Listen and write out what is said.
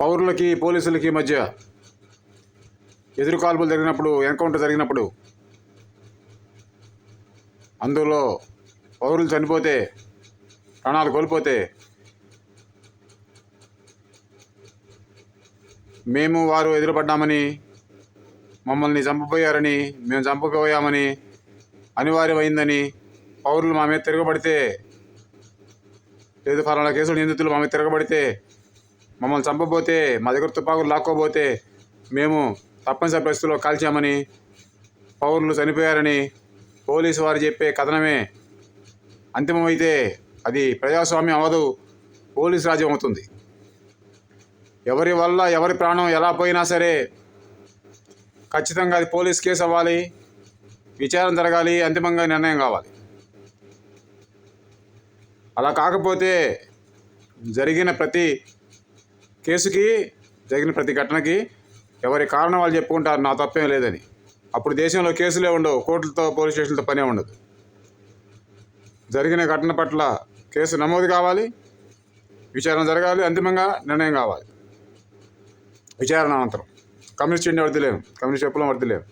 పౌరులకి పోలీసులకి మధ్య ఎదురుకాల్పులు జరిగినప్పుడు, ఎన్కౌంటర్ జరిగినప్పుడు అందులో పౌరులు చనిపోతే, ప్రాణాలు కోల్పోతే మేము వారు ఎదురుపడ్డామని, మమ్మల్ని చంపబోయారని, మేము చంపబోయామని, అనివార్యమైందని పౌరులు మా మీద తిరగబడితే, లేదు ఫలానా కేసులు నిందితులు మా మీద తిరగబడితే, మమ్మల్ని చంపబోతే, మా దగ్గర తుపాకులు లాక్కోబోతే మేము తప్పనిసరి పరిస్థితుల్లో కాల్చామని, పౌరులు చనిపోయారని పోలీసు వారు చెప్పే కథనమే అంతిమమైతే అది ప్రజాస్వామ్యం అవ్వదు, పోలీసు రాజ్యం అవుతుంది. ఎవరి వల్ల ఎవరి ప్రాణం ఎలా పోయినా సరే ఖచ్చితంగా అది పోలీస్ కేసు అవ్వాలి, విచారణ జరగాలి, అంతిమంగా నిర్ణయం కావాలి. అలా కాకపోతే జరిగిన ప్రతి కేసుకి, జరిగిన ప్రతి ఘటనకి ఎవరి కారణం వాళ్ళు చెప్పుకుంటారు, నా తప్పేం లేదని. అప్పుడు దేశంలో కేసులే ఉండవు, కోర్టులతో పోలీస్ స్టేషన్లతో పనే ఉండదు. జరిగిన ఘటన పట్ల కేసు నమోదు కావాలి, విచారణ జరగాలి, అంతిమంగా నిర్ణయం కావాలి. విచారణ అనంతరం కమ్యూనిస్ట్ చెండి వర్దిలేము, కమ్యూనిస్ట్ చెప్పులం వర్దిలేము.